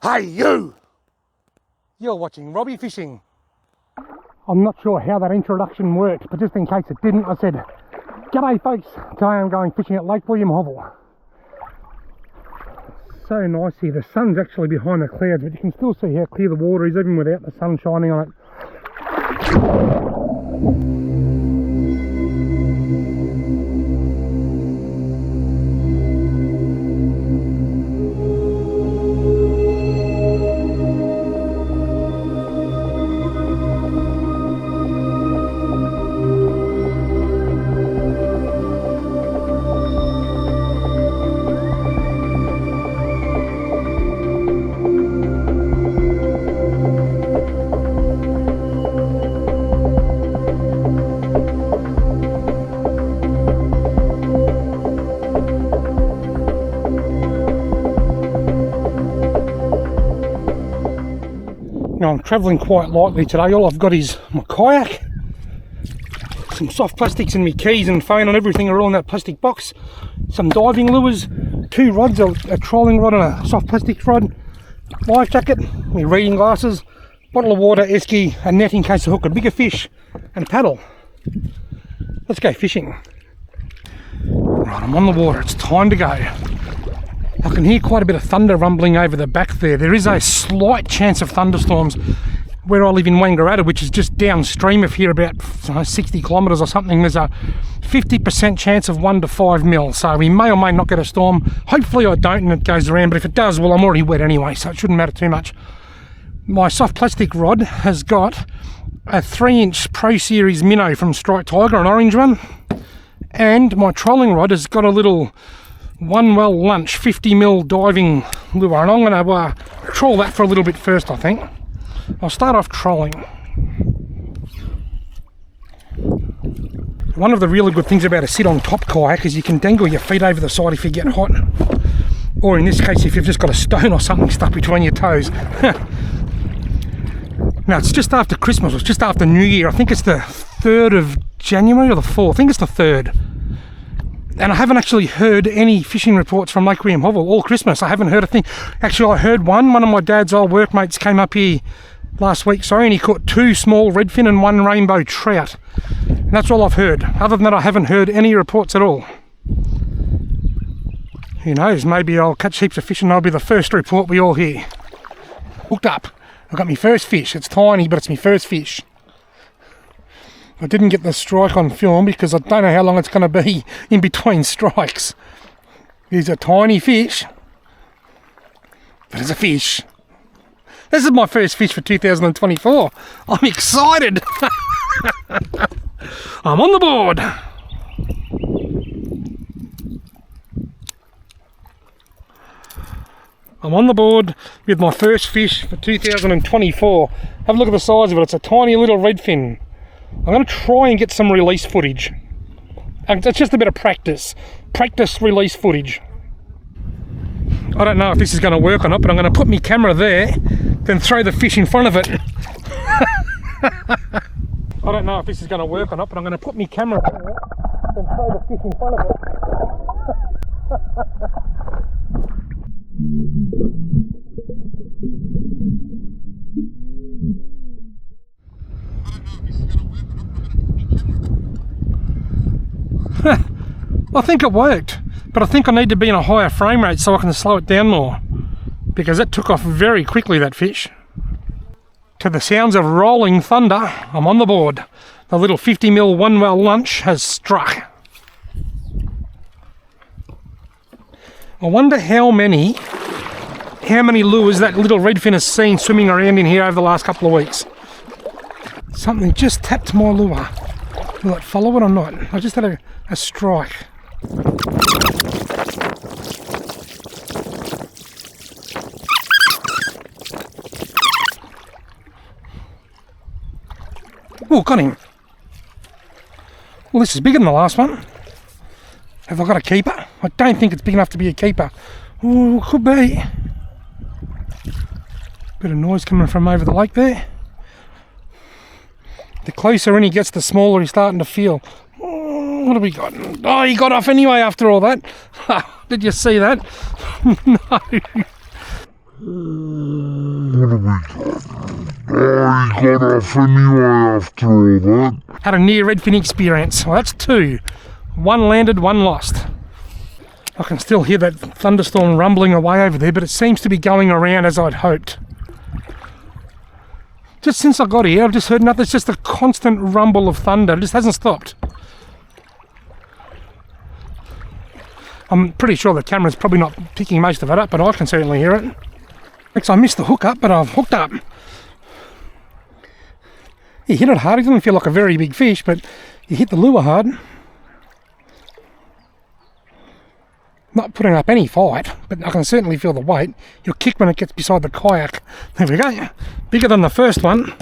Hey you! You're watching Robbie Fishing. I'm not sure how that introduction worked, but just in case it didn't, I said, "G'day folks, today I'm going fishing at Lake William Hovell." So nice here. The sun's actually behind the clouds, but you can still see how clear the water is even without the sun shining on it. Now I'm travelling quite lightly today. All I've got is my kayak, some soft plastics and my keys and phone and everything are all in that plastic box, some diving lures, 2 rods, a trolling rod and a soft plastic rod, life jacket, my reading glasses, bottle of water, esky, a net in case I hook a bigger fish, and a paddle. Let's go fishing. Right, I'm on the water, it's time to go. I can hear quite a bit of thunder rumbling over the back there. There is a slight chance of thunderstorms where I live in Wangaratta, which is just downstream of here about 60 kilometres or something. There's a 50% chance of 1 to 5 mil, so we may or may not get a storm. Hopefully I don't and it goes around, but if it does, well, I'm already wet anyway, so it shouldn't matter too much. My soft plastic rod has got a 3-inch Pro Series minnow from Strike Tiger, an orange one, and my trolling rod has got a little One Well Lunch 50mm diving lure, and I'm going to troll that for a little bit first. I think I'll start off trolling. One of the really good things about a sit-on-top kayak is you can dangle your feet over the side if you get hot, or in this case if you've just got a stone or something stuck between your toes. Now it's just after Christmas, it's just after New Year. I think it's the 3rd of January or the 4th. I think it's the 3rd. And I haven't actually heard any fishing reports from Lake William Hovell all Christmas. I haven't heard a thing. Actually, I heard one of my dad's old workmates came up here last week, and he caught 2 small redfin and 1 rainbow trout. And that's all I've heard. Other than that, I haven't heard any reports at all. Who knows, maybe I'll catch heaps of fish and I'll be the first report we all hear. Hooked up. I got my first fish. It's tiny, but it's my first fish. I didn't get the strike on film because I don't know how long it's going to be in between strikes. He's a tiny fish, but it's a fish. This is my first fish for 2024. I'm excited. I'm on the board. I'm on the board with my first fish for 2024. Have a look at the size of it. It's a tiny little redfin. I'm going to try and get some release footage. It's just a bit of practice release footage. I don't know if this is going to work or not, but I'm going to put my camera there, then throw the fish in front of it. I don't know if this is going to work or not, but I'm going to put my camera there, then throw the fish in front of it. I think it worked, but I think I need to be in a higher frame rate so I can slow it down more, because it took off very quickly, that fish. To the sounds of rolling thunder, I'm on the board. The little 50mm One Well Lunch has struck. I wonder how many lures that little redfin has seen swimming around in here over the last couple of weeks. Something just tapped my lure. Will it follow it or not? I just had a strike. Oh, got him. Well, this is bigger than the last one. Have I got a keeper? I don't think it's big enough to be a keeper. Oh, could be. Bit of noise coming from over the lake there. The closer in he gets, the smaller he's starting to feel. Oh, What have we got? Oh, he got off anyway after all that. Did you see that? No. Oh, he got off anyway after all that. Had a near redfin experience. Well, that's 2. 1 landed, 1 lost. I can still hear that thunderstorm rumbling away over there, but it seems to be going around as I'd hoped. Just since I got here, I've just heard nothing. It's just a constant rumble of thunder. It just hasn't stopped. I'm pretty sure the camera's probably not picking most of it up, but I can certainly hear it. I missed the hook up, but I've hooked up. You hit it hard. It doesn't feel like a very big fish, but you hit the lure hard. Not putting up any fight, but I can certainly feel the weight. You'll kick when it gets beside the kayak. There we go. Bigger than the first one.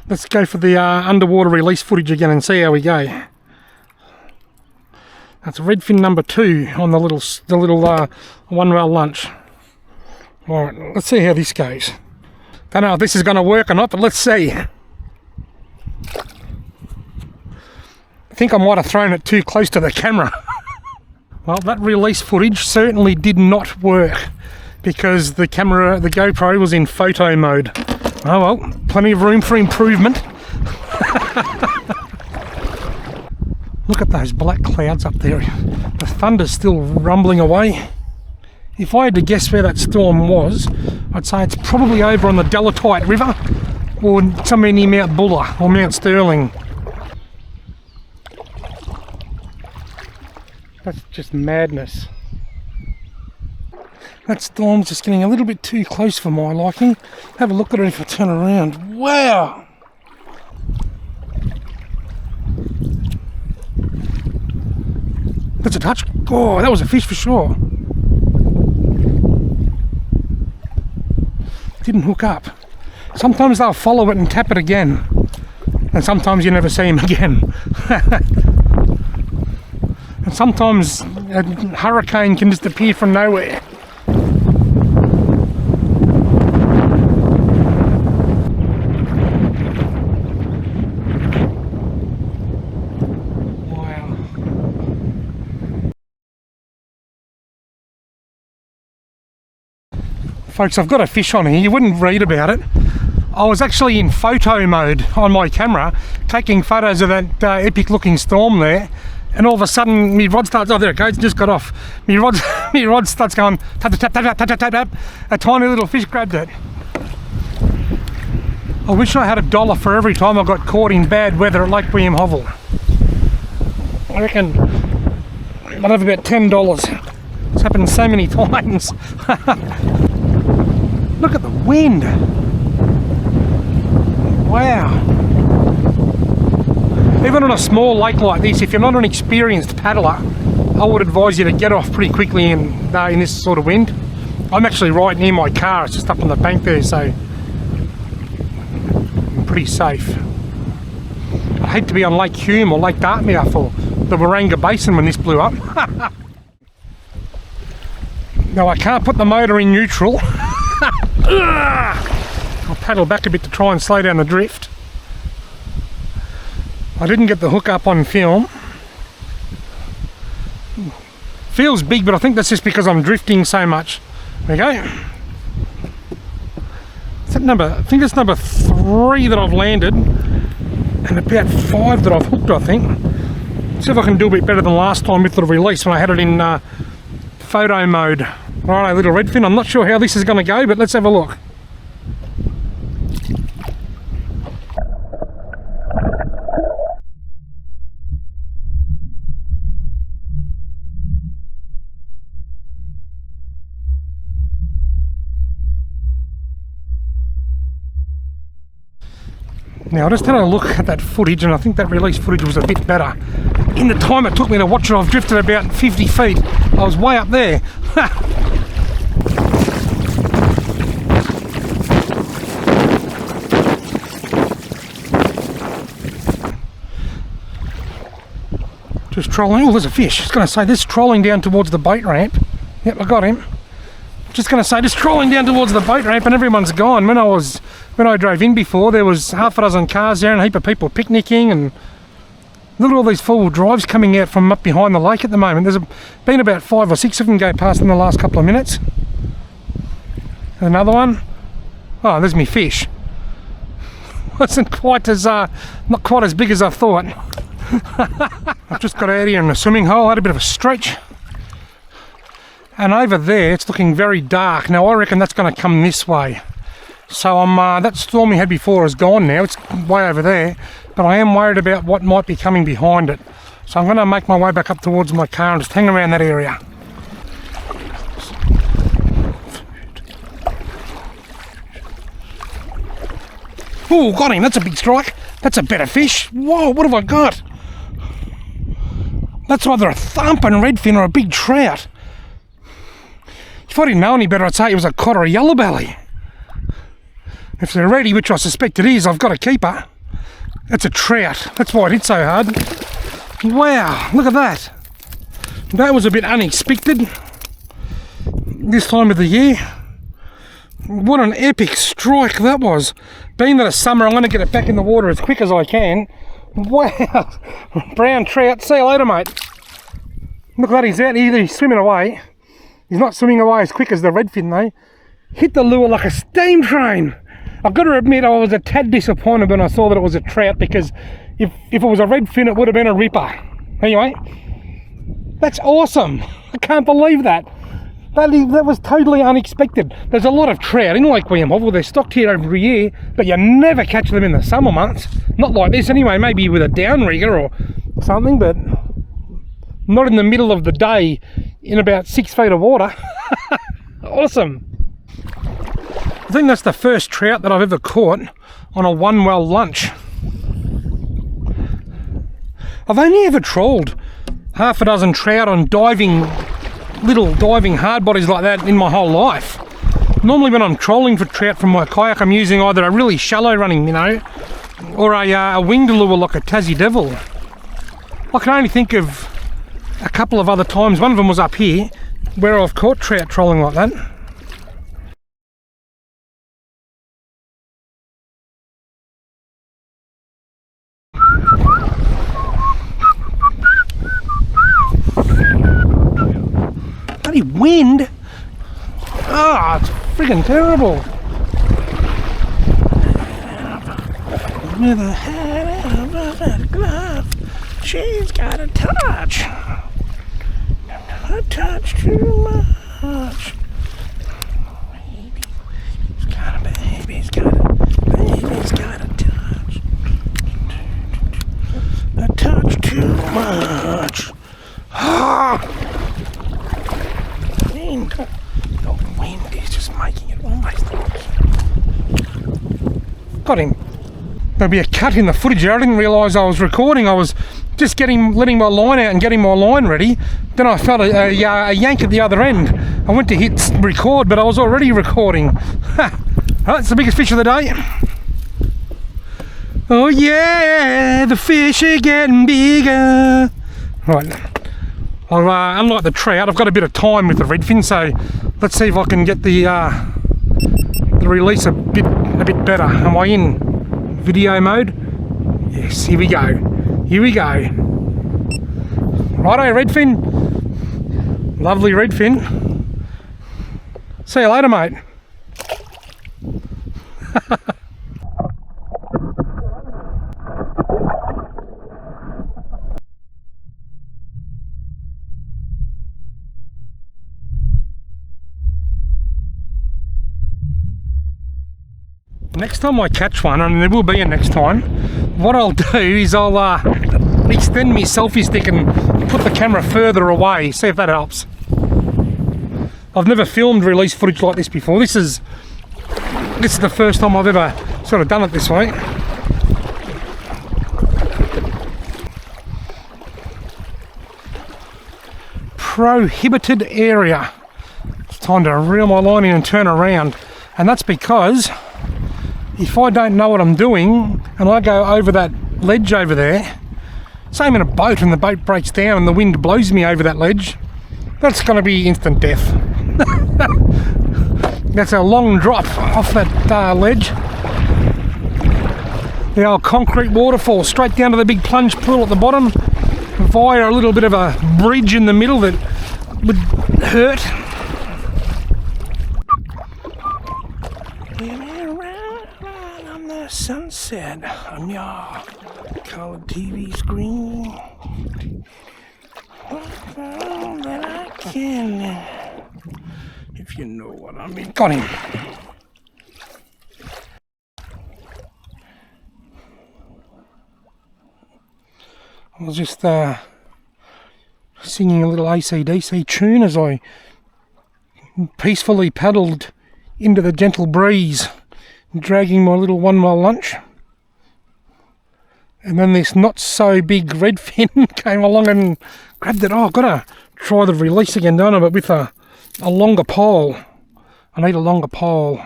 Let's go for the underwater release footage again and see how we go. That's redfin number 2 on the little one rail lunch. Alright, let's see how this goes. Don't know if this is going to work or not, but let's see. I think I might have thrown it too close to the camera. Well, that release footage certainly did not work because the GoPro was in photo mode. Oh well, plenty of room for improvement. Look at those black clouds up there. The thunder's still rumbling away. If I had to guess where that storm was, I'd say it's probably over on the Delatite River or somewhere near Mount Buller or Mount Sterling. That's just madness. That storm's just getting a little bit too close for my liking. Have a look at it if I turn around. Wow! That's a touch. Oh, that was a fish for sure. Didn't hook up. Sometimes they'll follow it and tap it again. And sometimes you never see him again. And sometimes a hurricane can just appear from nowhere. Wow. Folks, I've got a fish on here. You wouldn't read about it. I was actually in photo mode on my camera, taking photos of that epic looking storm there. And all of a sudden, my rod starts, oh there it goes, it just got off. My rod starts going, tap, tap, tap, tap, tap, tap, tap, tap. A tiny little fish grabbed it. I wish I had $1 for every time I got caught in bad weather at Lake William Hovell. I reckon I'd have about $10. It's happened so many times. Look at the wind. Wow. Even on a small lake like this, if you're not an experienced paddler, I would advise you to get off pretty quickly in this sort of wind. I'm actually right near my car, it's just up on the bank there, so I'm pretty safe. I hate to be on Lake Hume or Lake Dartmouth or the Waranga Basin when this blew up. No, I can't put the motor in neutral. I'll paddle back a bit to try and slow down the drift. I didn't get the hook up on film. Feels big, but I think that's just because I'm drifting so much. There we go. Is that I think that's number 3 that I've landed, and about 5 that I've hooked, I think. See if I can do a bit better than last time with the release when I had it in photo mode. Alright, little redfin. I'm not sure how this is going to go, but let's have a look. Now I just had a look at that footage and I think that release footage was a bit better. In the time it took me to watch it, I've drifted about 50 feet. I was way up there. Just trolling. Oh, there's a fish. I was going to say, this trolling down towards the boat ramp. Yep, I got him. Just going to say, just trolling down towards the boat ramp and everyone's gone. When I drove in before, there was half a dozen cars there and a heap of people picnicking, and Look at all these four-wheel drives coming out from up behind the lake at the moment. There's been about 5 or 6 of them go past in the last couple of minutes. Another one. Oh, there's me fish. Wasn't quite as, not quite as big as I thought. I've just got out here in the swimming hole, had a bit of a stretch. And over there, it's looking very dark. Now, I reckon that's going to come this way. So that storm we had before is gone now. It's way over there. But I am worried about what might be coming behind it. So I'm going to make my way back up towards my car and just hang around that area. Oh, got him. That's a big strike. That's a better fish. Whoa, what have I got? That's either a thumping redfin or a big trout. If I didn't know any better, I'd say it was a cod or a yellow belly. If they're ready, which I suspect it is, I've got a keeper. That's a trout. That's why it hit so hard. Wow, look at that. That was a bit unexpected this time of the year. What an epic strike that was. Being that it's summer, I'm going to get it back in the water as quick as I can. Wow. Brown trout. See you later, mate. Look at that, he's out here, he's swimming away. He's not swimming away as quick as the redfin though. Hit the lure like a steam train. I've got to admit I was a tad disappointed when I saw that it was a trout, because if it was a redfin it would have been a ripper. Anyway, that's awesome. I can't believe that. That was totally unexpected. There's a lot of trout in Lake William Hovell. They're stocked here every year, but you never catch them in the summer months. Not like this anyway, maybe with a downrigger or something, but not in the middle of the day in about 6 feet of water. Awesome. I think that's the first trout that I've ever caught on a one-well lunch. I've only ever trawled half a dozen trout on little diving hard bodies like that in my whole life. Normally when I'm trolling for trout from my kayak, I'm using either a really shallow running minnow or a winged lure like a Tassie Devil. I can only think of a couple of other times. One of them was up here where I've caught trout trolling like that. Bloody wind! Ah, it's friggin' terrible. With a hat of a glove, she's got a touch. A touch too much. Baby's got a touch. A touch too much. Ah! The wind is just making it almost. Got him. There'll be a cut in the footage here. I didn't realise I was recording. I was just letting my line out and getting my line ready. Then I felt a yank at the other end. I went to hit record, but I was already recording. That's the biggest fish of the day. Oh yeah, the fish are getting bigger. Right. Unlike the trout, I've got a bit of time with the redfin, so let's see if I can get the release a bit better. Am I in video mode? Yes, here we go. Here we go. Righto, redfin. Lovely redfin. See you later, mate. Next time I catch one, and there will be a next time, what I'll do is I'll extend my selfie stick and put the camera further away, see if that helps. I've never filmed release footage like this before. This is the first time I've ever sort of done it this way. Prohibited area. It's time to reel my line in and turn around, and that's because if I don't know what I'm doing and I go over that ledge over there, say I'm in a boat and the boat breaks down and the wind blows me over that ledge, that's going to be instant death. That's a long drop off that ledge. The old concrete waterfall straight down to the big plunge pool at the bottom via a little bit of a bridge in the middle that would hurt. On the sunset on your coloured TV screen. That I can, if you know what I mean. Got him. I was just singing a little AC/DC tune as I peacefully paddled into the gentle breeze, dragging my little 1 mile lunch. And then this not so big redfin came along and grabbed it. Oh, I've got to try the release again, don't I? But with a longer pole. I need a longer pole.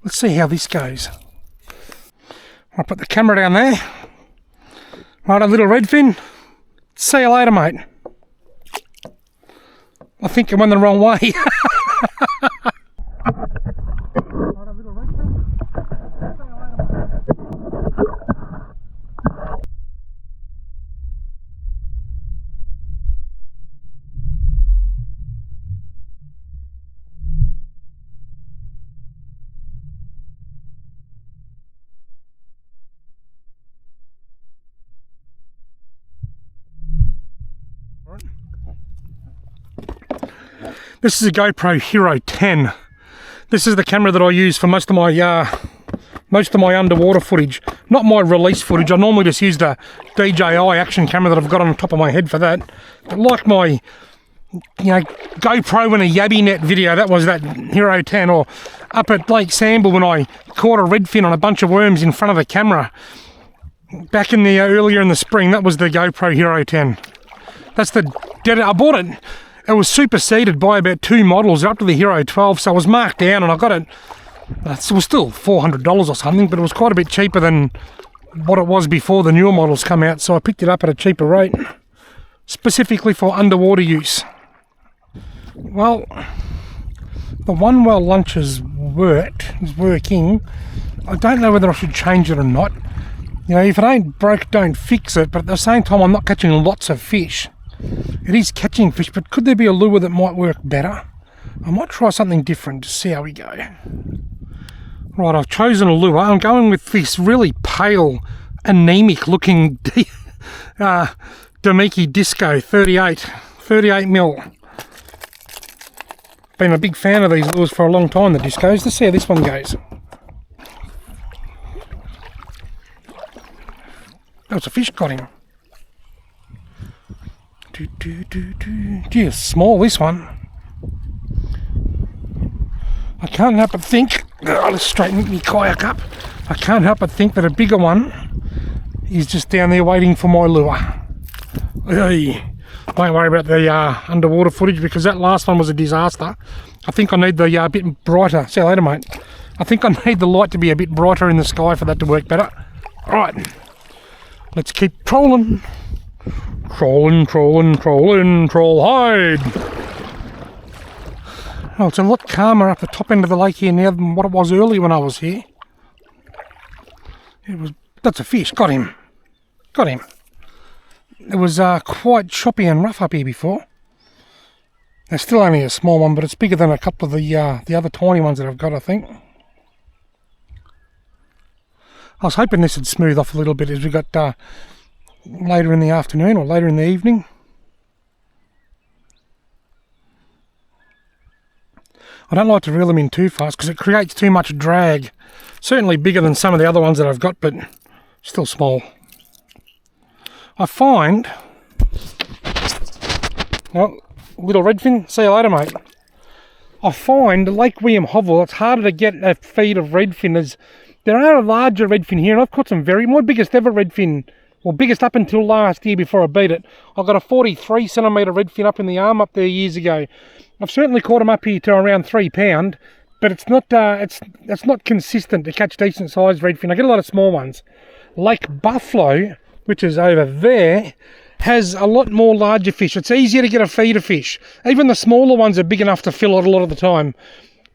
Let's see how this goes. I'll put the camera down there. Right, a little redfin. See you later, mate. I think I went the wrong way. This is a GoPro Hero 10. This is the camera that I use for most of my underwater footage. Not my release footage. I normally just use the DJI action camera that I've got on the top of my head for that. But like my GoPro and a Yabby Net video, that was that Hero 10, or up at Lake Samble when I caught a redfin on a bunch of worms in front of the camera back in the earlier in the spring. That was the GoPro Hero 10. That's the I bought it. It was superseded by about 2 models up to the Hero 12, so I was marked down and I got it. It was still $400 or something, but it was quite a bit cheaper than what it was before the newer models come out, so I picked it up at a cheaper rate, specifically for underwater use. Well, the 1 well lunch is working. I don't know whether I should change it or not. If it ain't broke, don't fix it, but at the same time I'm not catching lots of fish. It is catching fish, but could there be a lure that might work better? I might try something different to see how we go. Right, I've chosen a lure. I'm going with this really pale, anemic looking Damiki Disco 38 mil. Been a big fan of these lures for a long time, the Discos. Let's see how this one goes. Oh, it's a fish, got him. Gee, it's small, this one. I can't help but think, let's straighten my kayak up. I can't help but think that a bigger one is just down there waiting for my lure. Hey, don't worry about the underwater footage because that last one was a disaster. I think I need the bit brighter. See you later, mate. I think I need the light to be a bit brighter in the sky for that to work better. Alright, let's keep trolling. Trolling, troll hide. Oh, it's a lot calmer up the top end of the lake here now than what it was earlier when I was here. That's a fish, got him. It was quite choppy and rough up here before. It's still only a small one, but it's bigger than a couple of the other tiny ones that I've got, I think. I was hoping this would smooth off a little bit as we got later in the afternoon or later in the evening. I don't like to reel them in too fast because it creates too much drag. Certainly bigger than some of the other ones that I've got, but still small. I find, well, little redfin, see you later, mate. I find Lake William Hovell, it's harder to get a feed of redfin. There are a larger redfin here, and I've caught some my biggest ever redfin, well, biggest up until last year before I beat it. I got a 43 centimetre redfin up in the arm up there years ago. I've certainly caught them up here to around £3, but it's not consistent to catch decent sized redfin. I get a lot of small ones. Lake Buffalo, which is over there, has a lot more larger fish. It's easier to get a feeder fish. Even the smaller ones are big enough to fill it a lot of the time.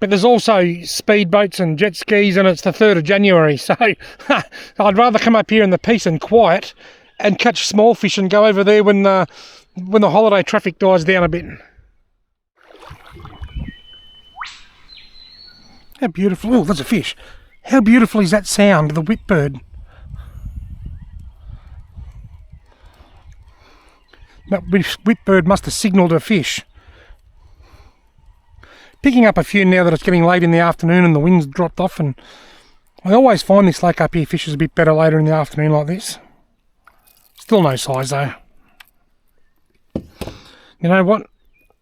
But there's also speedboats and jet skis, and it's the 3rd of January, so I'd rather come up here in the peace and quiet and catch small fish and go over there when the holiday traffic dies down a bit. How beautiful. Oh, there's a fish. How beautiful is that sound, the whipbird? That whipbird must have signalled a fish. Picking up a few now that it's getting late in the afternoon and the wind's dropped off, and I always find this lake up here fishes a bit better later in the afternoon like this. Still no size though. You know what?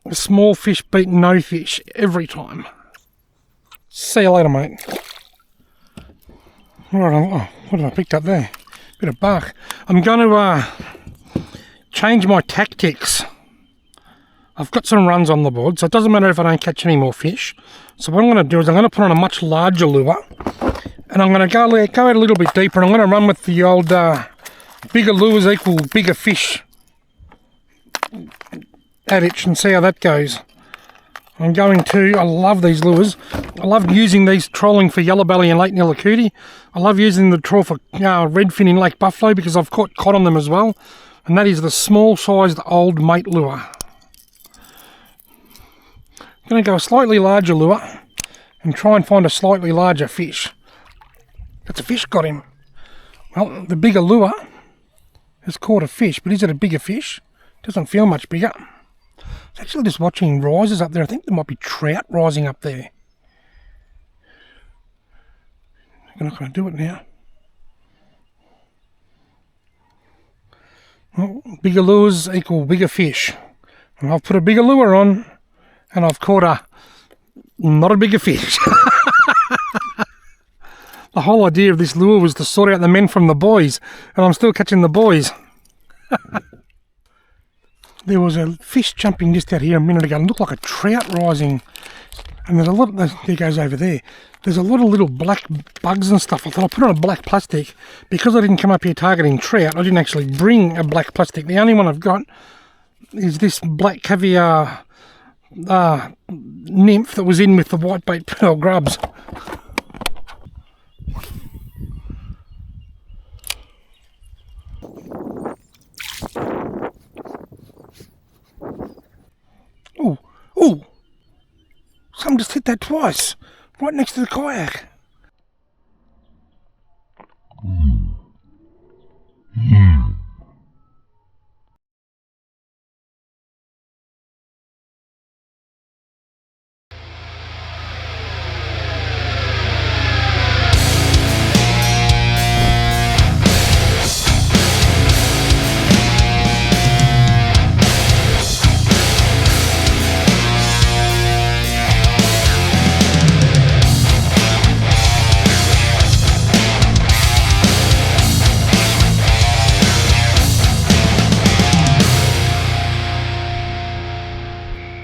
A small fish beat no fish every time. See you later, mate. Right, oh, what have I picked up there? Bit of bark. I'm going to change my tactics. I've got some runs on the board, so it doesn't matter if I don't catch any more fish. So what I'm going to do is I'm going to put on a much larger lure, and I'm going to go out a little bit deeper, and I'm going to run with the old bigger lures equal bigger fish adage and see how that goes. I love these lures. I love using these trolling for yellow belly and Lake Nillacuti. I love using the trawl for redfin in Lake Buffalo because I've caught cod on them as well. And that is the small sized old mate lure. I'm going to go a slightly larger lure and try and find a slightly larger fish. That's a fish, got him. Well, the bigger lure has caught a fish, but is it a bigger fish? Doesn't feel much bigger. It's actually just watching rises up there. I think there might be trout rising up there. I'm not going to do it now. Well, bigger lures equal bigger fish. And I've put a bigger lure on, and I've caught not a bigger fish. The whole idea of this lure was to sort out the men from the boys, and I'm still catching the boys. There was a fish jumping just out here a minute ago. It looked like a trout rising. And there's a lot, there he goes over there. There's a lot of little black bugs and stuff. I thought I'll put on a black plastic. Because I didn't come up here targeting trout, I didn't actually bring a black plastic. The only one I've got is this black caviar nymph that was in with the whitebait pearl grubs. Oh, someone just hit that twice, right next to the kayak.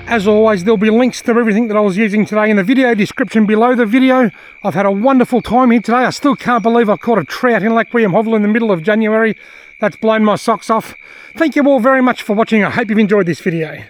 As always, there'll be links to everything that I was using today in the video description below the video. I've had a wonderful time here today. I still can't believe I caught a trout in Lake William Hovell in the middle of January. That's blown my socks off. Thank you all very much for watching. I hope you've enjoyed this video.